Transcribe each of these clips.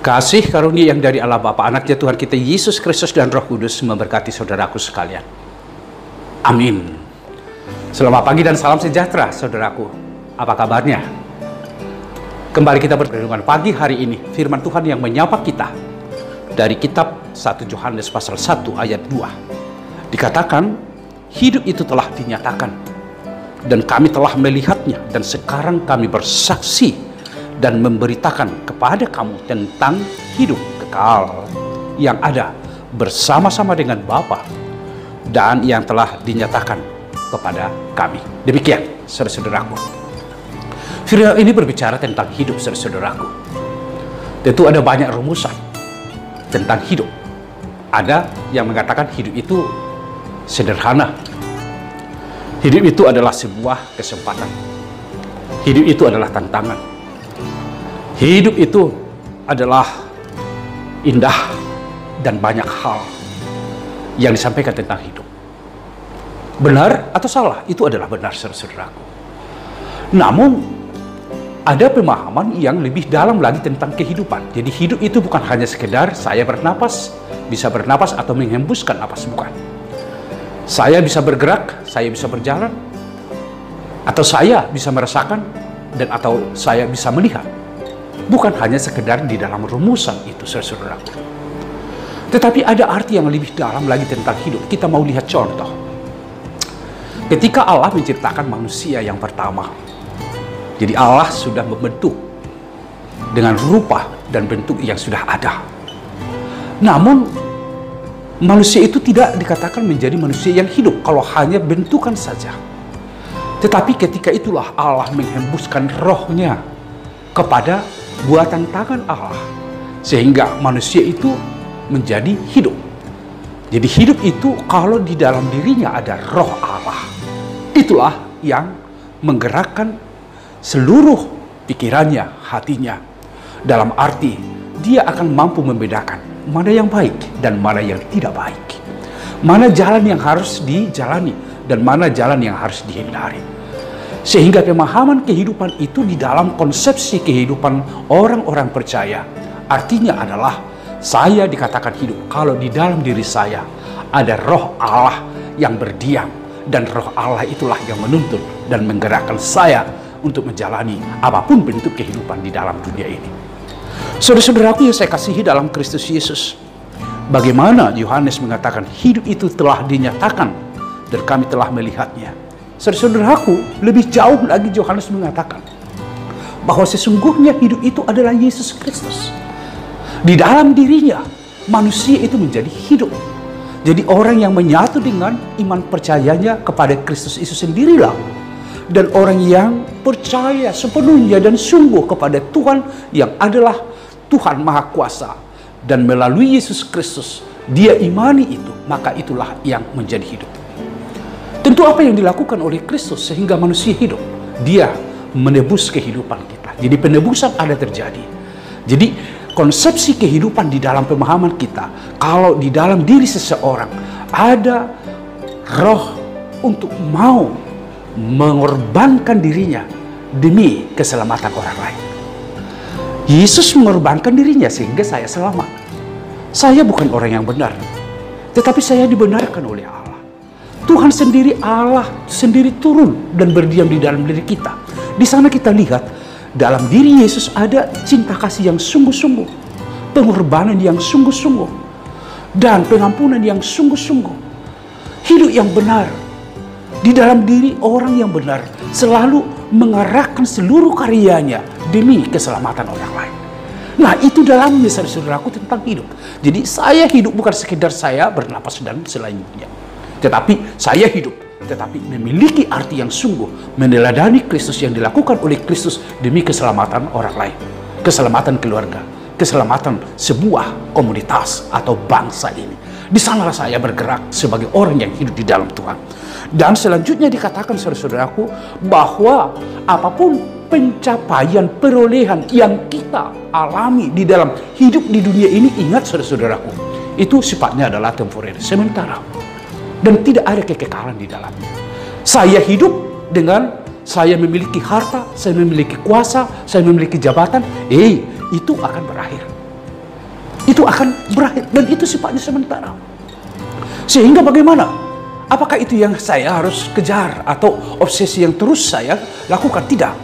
Kasih karunia yang dari Allah Bapa, Anaknya Tuhan kita Yesus Kristus dan Roh Kudus memberkati saudaraku sekalian. Amin. Selamat pagi dan salam sejahtera saudaraku. Apa kabarnya? Kembali kita berrenungan pagi hari ini. Firman Tuhan yang menyapa kita dari kitab 1 Yohanes pasal 1 ayat 2. Dikatakan, hidup itu telah dinyatakan dan kami telah melihatnya, dan sekarang kami bersaksi dan memberitakan kepada kamu tentang hidup kekal yang ada bersama-sama dengan Bapa dan yang telah dinyatakan kepada kami. Demikian, saudara-saudaraku. Firman ini berbicara tentang hidup, saudara-saudaraku. Tentu ada banyak rumusan tentang hidup. Ada yang mengatakan hidup itu sederhana. Hidup itu adalah sebuah kesempatan. Hidup itu adalah tantangan. Hidup itu adalah indah dan banyak hal yang disampaikan tentang hidup. Benar atau salah, itu adalah benar, saudara-saudaraku. Namun, ada pemahaman yang lebih dalam lagi tentang kehidupan. Jadi hidup itu bukan hanya sekedar saya bernapas, bisa bernapas atau menghembuskan napas, bukan. Saya bisa bergerak, saya bisa berjalan, atau saya bisa merasakan, dan atau saya bisa melihat. Bukan hanya sekedar di dalam rumusan itu, saudara-saudara. Tetapi ada arti yang lebih dalam lagi tentang hidup. Kita mau lihat contoh. Ketika Allah menciptakan manusia yang pertama, jadi Allah sudah membentuk dengan rupa dan bentuk yang sudah ada. Namun, manusia itu tidak dikatakan menjadi manusia yang hidup kalau hanya bentukan saja. Tetapi ketika itulah Allah menghembuskan rohnya kepada buatan tangan Allah, sehingga manusia itu menjadi hidup. Jadi hidup itu kalau di dalam dirinya ada roh Allah. Itulah yang menggerakkan seluruh pikirannya, hatinya. Dalam arti dia akan mampu membedakan mana yang baik dan mana yang tidak baik. Mana jalan yang harus dijalani dan mana jalan yang harus dihindari. Sehingga pemahaman kehidupan itu di dalam konsepsi kehidupan orang-orang percaya, artinya adalah saya dikatakan hidup kalau di dalam diri saya ada roh Allah yang berdiam, dan roh Allah itulah yang menuntun dan menggerakkan saya untuk menjalani apapun bentuk kehidupan di dalam dunia ini. Saudara-saudaraku yang saya kasihi dalam Kristus Yesus, bagaimana Yohanes mengatakan hidup itu telah dinyatakan dan kami telah melihatnya. Saudara-saudaraku, lebih jauh lagi Yohanes mengatakan bahwa sesungguhnya hidup itu adalah Yesus Kristus. Di dalam dirinya, manusia itu menjadi hidup. Jadi orang yang menyatu dengan iman percayanya kepada Kristus itu sendirilah. Dan orang yang percaya sepenuhnya dan sungguh kepada Tuhan yang adalah Tuhan Maha Kuasa. Dan melalui Yesus Kristus, dia imani itu, maka itulah yang menjadi hidup. Tentu apa yang dilakukan oleh Kristus sehingga manusia hidup? Dia menebus kehidupan kita. Jadi penebusan ada terjadi. Jadi konsepsi kehidupan di dalam pemahaman kita, kalau di dalam diri seseorang ada roh untuk mau mengorbankan dirinya demi keselamatan orang lain. Yesus mengorbankan dirinya sehingga saya selamat. Saya bukan orang yang benar, tetapi saya dibenarkan oleh Allah. Tuhan sendiri, Allah sendiri turun dan berdiam di dalam diri kita. Di sana kita lihat dalam diri Yesus ada cinta kasih yang sungguh-sungguh, pengorbanan yang sungguh-sungguh, dan pengampunan yang sungguh-sungguh. Hidup yang benar di dalam diri orang yang benar selalu mengarahkan seluruh karyanya demi keselamatan orang lain. Nah, itu dalamnya saudara-saudaraku tentang hidup. Jadi saya hidup bukan sekedar saya bernapas dan selanjutnya. Tetapi saya hidup, tetapi memiliki arti yang sungguh, meneladani Kristus yang dilakukan oleh Kristus demi keselamatan orang lain, keselamatan keluarga, keselamatan sebuah komunitas atau bangsa ini. Di sanalah saya bergerak sebagai orang yang hidup di dalam Tuhan. Dan selanjutnya dikatakan saudara-saudaraku bahwa apapun pencapaian perolehan yang kita alami di dalam hidup di dunia ini, ingat saudara-saudaraku, itu sifatnya adalah temporer, sementara. Dan tidak ada kekekalan di dalamnya. Saya hidup dengan saya memiliki harta, saya memiliki kuasa, saya memiliki jabatan, itu akan berakhir. itu akan berakhir, dan itu sifatnya sementara. Sehingga bagaimana? Apakah itu yang saya harus kejar atau obsesi yang terus saya lakukan? Tidak.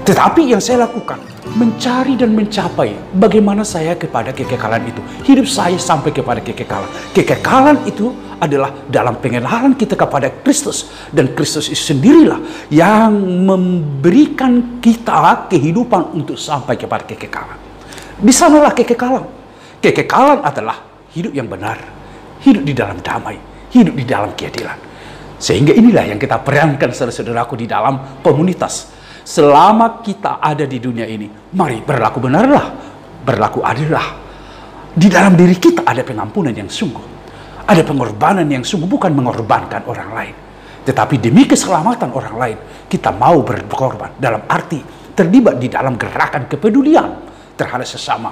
Tetapi yang saya lakukan, mencari dan mencapai bagaimana saya kepada kekekalan itu. Hidup saya sampai kepada kekekalan. Kekekalan itu adalah dalam pengenalan kita kepada Kristus. Dan Kristus itu sendirilah yang memberikan kita kehidupan untuk sampai kepada kekekalan. Di sanalah kekekalan. Kekekalan adalah hidup yang benar, hidup di dalam damai, hidup di dalam keadilan. Sehingga inilah yang kita perankan, saudara-saudaraku, di dalam komunitas. Selama kita ada di dunia ini, mari berlaku benarlah, berlaku adillah. Di dalam diri kita ada pengampunan yang sungguh, ada pengorbanan yang sungguh, bukan mengorbankan orang lain, tetapi demi keselamatan orang lain kita mau berkorban, dalam arti terlibat di dalam gerakan kepedulian terhadap sesama.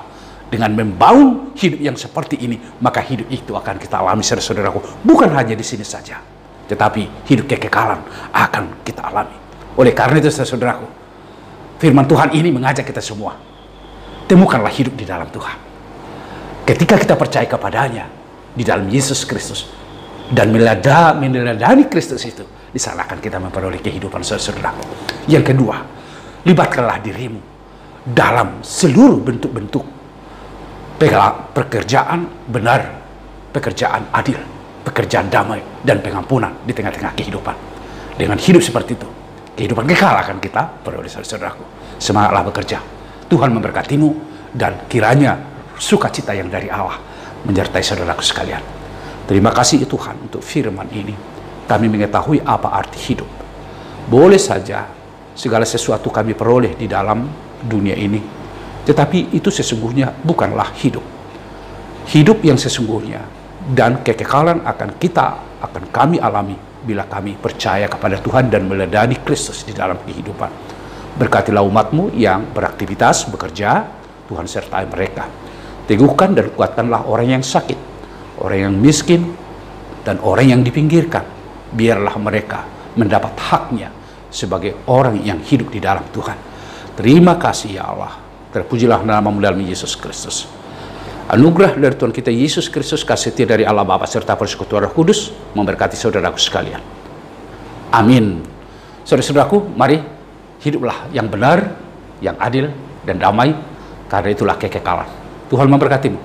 Dengan membangun hidup yang seperti ini, maka hidup itu akan kita alami, saudara-saudaraku, bukan hanya di sini saja, tetapi hidup kekekalan akan kita alami. Oleh karena itu, saudaraku, firman Tuhan ini mengajak kita semua, temukanlah hidup di dalam Tuhan. Ketika kita percaya kepadanya, di dalam Yesus Kristus, dan meneladani Kristus itu, di sana akan kita memperoleh kehidupan, saudaraku. Yang kedua, libatkanlah dirimu dalam seluruh bentuk-bentuk pekerjaan benar, pekerjaan adil, pekerjaan damai, dan pengampunan di tengah-tengah kehidupan. Dengan hidup seperti itu, kehidupan kekal akan kita peroleh, saudaraku. Semangatlah bekerja. Tuhan memberkatimu, dan kiranya sukacita yang dari Allah menyertai saudaraku sekalian. Terima kasih Tuhan untuk firman ini. Kami mengetahui apa arti hidup. Boleh saja segala sesuatu kami peroleh di dalam dunia ini, tetapi itu sesungguhnya bukanlah hidup. Hidup yang sesungguhnya dan kekekalan akan kami alami bila kami percaya kepada Tuhan dan meladani Kristus di dalam kehidupan. Berkatilah umatmu yang beraktivitas, bekerja, Tuhan sertai mereka. Teguhkan dan kuatkanlah orang yang sakit, orang yang miskin, dan orang yang dipinggirkan. Biarlah mereka mendapat haknya sebagai orang yang hidup di dalam Tuhan. Terima kasih ya Allah. Terpujilah namamu dalam Yesus Kristus. Anugerah dari Tuhan kita Yesus Kristus, kasih setia dari Allah Bapa serta persekutuan Roh Kudus memberkati saudaraku sekalian. Amin. Saudara-saudaraku, mari hiduplah yang benar, yang adil, dan damai, karena itulah kekekalan. Tuhan memberkatimu.